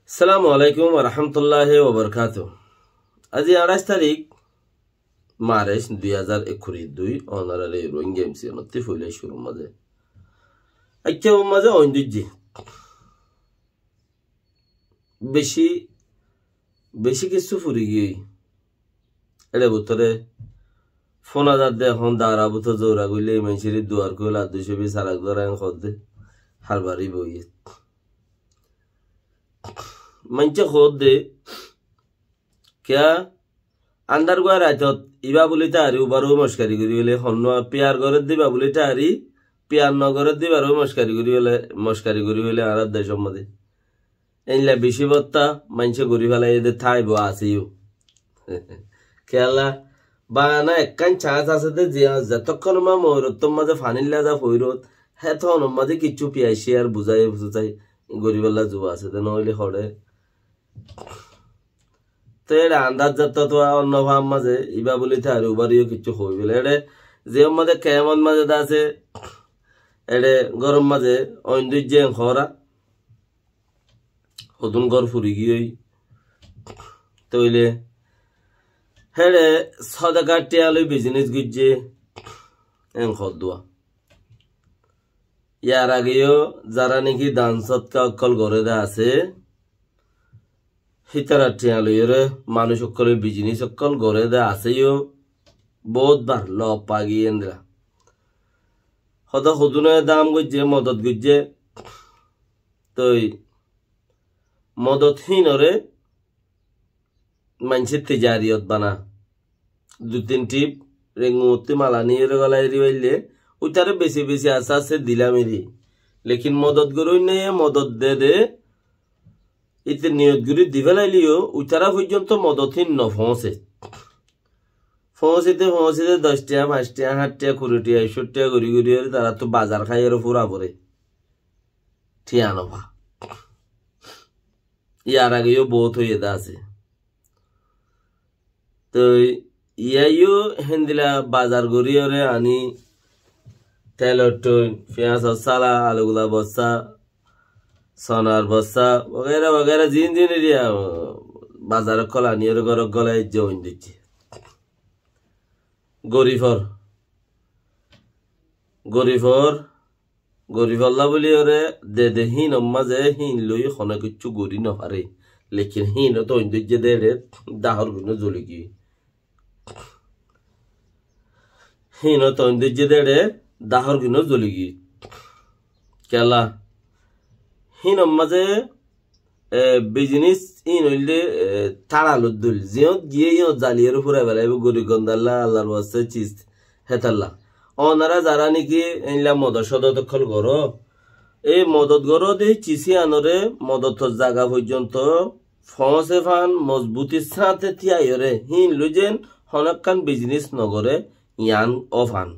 আসসালামু আলাইকুম ওয়া রাহমাতুল্লাহি ওয়া বারাকাতুহু। আজি 28 তারিখ মার্চ 2021 অনারালে রোহিঙ্গা এমসি নতি ফইলে শুরু মাঝে আইকে মাঝে অইন্দুজি বেশি বেশি কিছু ফুরি গই এলে ভিতরে ফোন আজাদ দে এখন দাঁড়াবো তো জোরা গইলে মাইসিরি দুয়ার কইলা 220 সারাক ধরান খদে হারবারি বই मंचे खोद दे क्या अंदर गुआ राजत इबा बोली तारी उबारो मस्करी करी बोले हन्नो प्यार करे दिबा बोली तारी प्यार न करे दिबारो मस्करी करी बोले आराध देशम मधे एनला बेशी बत्ता मंचे गरी फेला एदे थाई बो आसेयो केला बाना एक्कान चांस आसे दे जिया जतक्षण मा मोरत्तम मधे फानिल्ला जा फइरत हेथन मधे किच्छु पियासि आर बुझाय बुझाय गरीबल्ला जुवा आसे दे नइले खडे তো এটা আন্দাজ যাত্রা তো অন্য ভাব মাঝে ইবা বলিতে আর উবারিও কিছু হই বলে এটা যে মাঝে কেমন মাঝে আছে এটা গরম মাঝে ঐন্দুজ্জে খরা হতুন ঘর ফুরি গিয়ে তইলে হেড়ে সদাকা টিয়ালে বিজনেস গুজে এন খদুয়া ইয়ার আগেও যারা নাকি দান সৎকা অকল ঘরে দা আছে হিতারা টিয়ালইরে মানুষ সকলের বিজনেস সকল গড়ে দে আছেও বহুত বার ল পাগিয়ে দিলা হদ হদুনের দাম গুজে মদত গুজে তই মদতহীনরে মানুষের তেজারিয়ত বানা দু তিন টিপ রেঙ্গুমতি মালা নিয়ে গলায় রিবাইলে ওইটারে বেশি বেশি আশা আছে দিলামেরি লেকিন মদত গরুই নেই মদত দে ইতে নিয়তগুলি দিবেলাইলিও উতারা পর্যন্ত মদতহীন নফসে ফসিতে 10 টাকা 5 টাকা 8 টাকা 20 টাকা 60 টাকা গড়ি গড়ি তারা তো বাজার খাই আর পুরা পরে ঠিয়া নভা ইয়ার আগেও বহুত হয়ে আছে তো ইয়াইও হেন্দিলা বাজার গড়ি ওরে আনি তেল পেঁয়াজ সালা আলুগুলা বস্তা सोनार बस्सा वगैरह वगैरह जिन जिन एरिया बाजार कला नियर घर गलाय जइन दिछि गरीफर बोली ओरे दे हिन माजे हिन लई खने किच्छु गरी न पारे लेकिन हिन तो इंदिजे दे दाहर गुन जलिगी हिन तो इंदिजे दे दाहर गुन जलिगी केला হিন মাঝে বিজনেস ইন হইলে তাড়া লুদুল জিয়ত গিয়ে ইয়ত জালিয়ের উপরে বেলাইব গরি গন্দাল্লা আল্লাহর ওয়াস্তে চিজ হেতাল্লা ওনারা যারা নাকি এইলা মদত সদতক্ষল গর এই মদত গর দে চিসি আনরে মদত জায়গা পর্যন্ত ফসে ফান মজবুতির সাথে থিয়াইরে হিন লুজেন হনকান বিজনেস নগরে ইয়ান অফান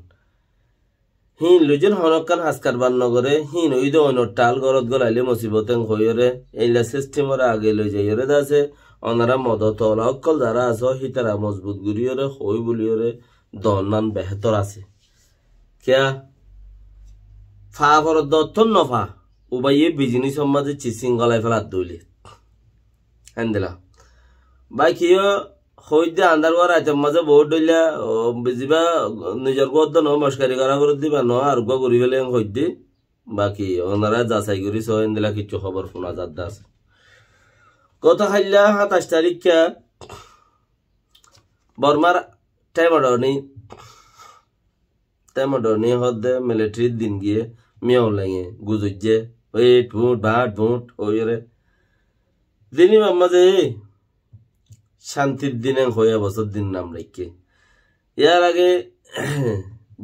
হিন লুজেন হনকান হাসকারবান নগরে হিন ওইদে অন্য টাল গরত গলাইলে মুসিবতেন হইরে এইলা সিস্টেমরে আগে লই যাইরে দাসে অনারা মদত অকল যারা আছে হিতারা মজবুত গুরিয়রে হই বলিয়রে দনমান বেহতর আছে কিয়া ফা ফর দত্তন নফা উবাইয়ে বিজনেস সমাজে চিসিং গলাই ফেলা দইলে হেন্দেলা বাইকিও হইতে আন্দার ঘর আছে মাঝে বহুত ডইলা বুঝিবা নিজের গদ ন মস্কারি করা করে দিবা ন আর গো করি ফেলে হইতে বাকি ওনারা যাচাই করি সহেন দিলা কিছু খবর শোনা যাচ্ছে আছে গত হাইলা 27 তারিখ বর্মার টাইমডনি হদে মিলিটারি দিন গিয়ে মিয়াও লাগে গুজুজে ওই ভুট ভাট ভুট ওইরে দিনই মাঝে শান্তির দিনে হয়ে বছর দিন নাম রেখে ইয়ার আগে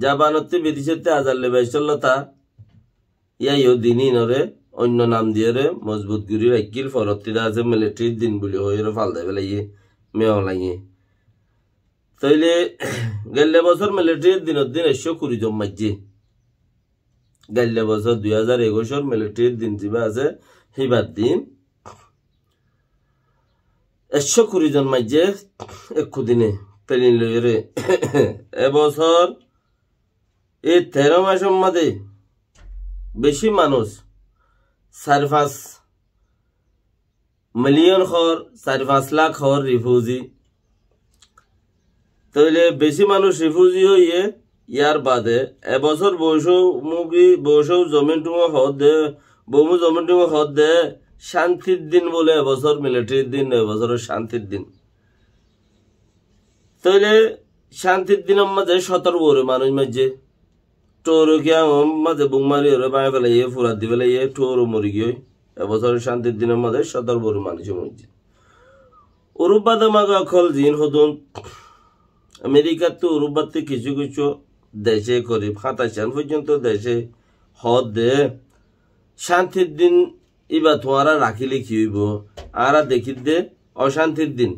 জাপানতে বিদেশতে আজার লেবাইছলতা ইয়াইও দিনই নরে অন্য নাম দিয়ে রে মজবুত গুরি রাখিল ফরতিরা আছে মিলিটারির দিন বলি হয়ে ফাল দেবে লাগিয়ে মেও লাগে তাইলে গেলে বছর মিলিটারির দিনের দিন 120 জন মাঝে গেলে বছর 2021 মিলিটারির দিন যা আছে সেইবার দিন 120 জন মাঝে একু দিনে পেলিন লইরে এবছর এই 13 মাসের মধ্যে বেশি মানুষ 4-5 মিলিয়ন খর 4-5 লাখ খর রিফিউজি তাহলে বেশি মানুষ রিফিউজি হইয়ে ইয়ার বাদে এবছর বৈশৌ জমিন টুমো হদ দে বমু জমিন টুমো হদ দে শান্তির দিন বলে এবছর মিলিটারির দিন এবছরের শান্তির দিন তাহলে শান্তির দিনের মাঝে সতর্ক করে মানুষ মাঝে টোরো কি মাঝে বুক মারি ওরে বাঁয়ে ফেলাই ফুরাত দি ফেলাই টোরো মরি গিয়ে এবছরের শান্তির দিনের মাঝে সতর্ক করে মানুষের মধ্যে উরুবাদে মাগা খল জিন হদুন আমেরিকার তো উরুবাতে কিছু কিছু দেশে করে 27 পর্যন্ত দেশে হদ দে শান্তির দিন এবার তোমারা রাখিলে কি হইব আর দেখি দে অশান্তির দিন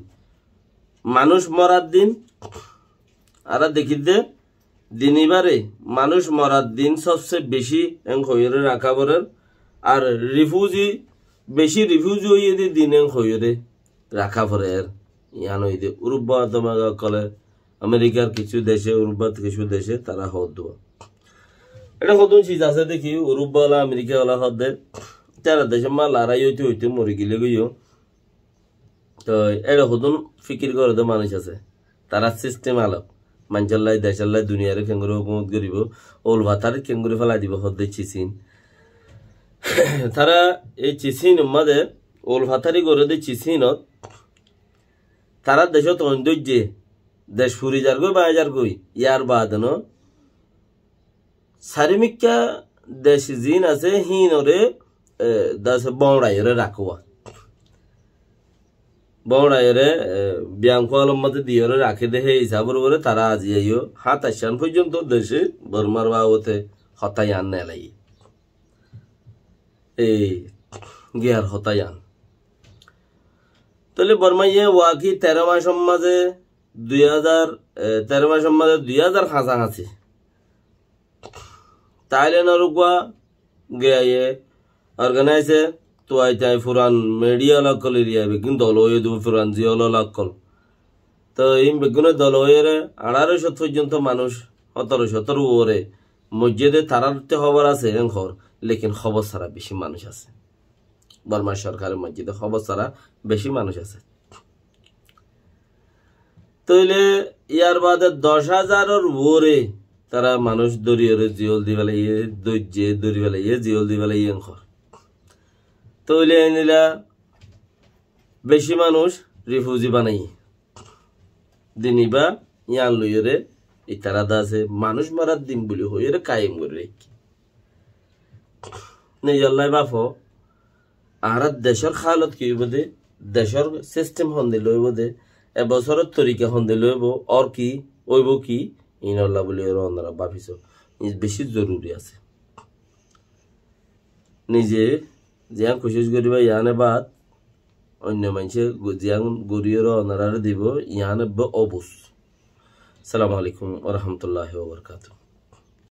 মানুষ মরার দিন আর দেখি দে দিন এবারে মানুষ মরার দিন সবচেয়ে বেশি হইরে রাখা পরের আর রিফিউজি বেশি রিফিউজি হইয়ে দি দিন হইরে রাখা পরের ইয়ান হই দে উরুবা তোমাকে কলে আমেরিকার কিছু দেশে উরুবাত কিছু দেশে তারা হদ দেওয়া এটা কত চিজ আছে দেখি উরুবালা আমেরিকাওয়ালা হদ দেয় তারা দেশে মা লড়াই হইতে মরে গেলে গইও তো এটা হতুন ফিকির করে তো মানুষ আছে তারা সিস্টেম আলাপ মাঞ্চাল্লাই দেশাল্লাই দুনিয়ারে কেঙ্গুরি হুকুমত করিব ওল ভাতার কেঙ্গুরি ফেলাই দিব হদ্দে চিচিন তারা এই চিচিন মাঝে ওল ভাতারি করে দে চিচিনত তারা দেশত সৌন্দর্যে দেশ ফুরি যার গই বাই যার গই ইয়ার বাদ ন সারিমিকা দেশ জিন আছে হিনরে দাস বড়াইরে রাখোয়া বড়াইরে ব্যাংকওয়ালার মধ্যে দিয়ে রাখে দে সেই হিসাবের করে তারা আজি আইও 27 পর্যন্ত দেশে বর্মার বাবতে হতায়ান নেলাই এই গিয়ার হতায়ান তাহলে বর্মাইয়ে ওয়াকি 13 মাস মাঝে 2013 মাস মাঝে 2000 কাছাকাছি তাইলে নরুকা গিয়ে অর্গানাইজে তো আইতাই ফুরান মিডিয়া লাকল এরিয়া বেগুন দল হয়ে দু ফুরান জিওলো লাকল তো এই বেগুনে দল হয়ে 1800 পর্যন্ত মানুষ 17 ওরে মসজিদে তারাতে খবর আছে ঘর লেকিন খবর ছাড়া বেশি মানুষ আছে বর্মা সরকারের মসজিদে খবর ছাড়া বেশি মানুষ আছে তাইলে ইয়ার বাদে 10,000 ওরে তারা মানুষ দরিয়ে জিওল দি বেলা দৈর্যে দরি বেলা জিওল দি বেলা ঘর তৈলে নিলা বেশি মানুষ রিফিউজি বানাই দিনিবা ইয়ান লইরে ইতারা দাসে মানুষ মারার দিন বলি হইরে কায়েম করে রেখে নিজল্লাই বাফো আর দেশের হালত কি বদে দেশের সিস্টেম হন্দে লইব দে এবছরের তরিকা হন্দে লইব আর কি ওইব কি ইনল্লা বলি ওনারা ভাবিস বেশি জরুরি আছে নিজে জিয়ান কোশিশ করিবা ইয়ানে বাদ অন্য মানুষে জিয়ান গরিয়র ওনারা দিব ইয়ানে অবুস। আসসালামু আলাইকুম ওয়া রাহমাতুল্লাহি ওয়া বারাকাতুহু।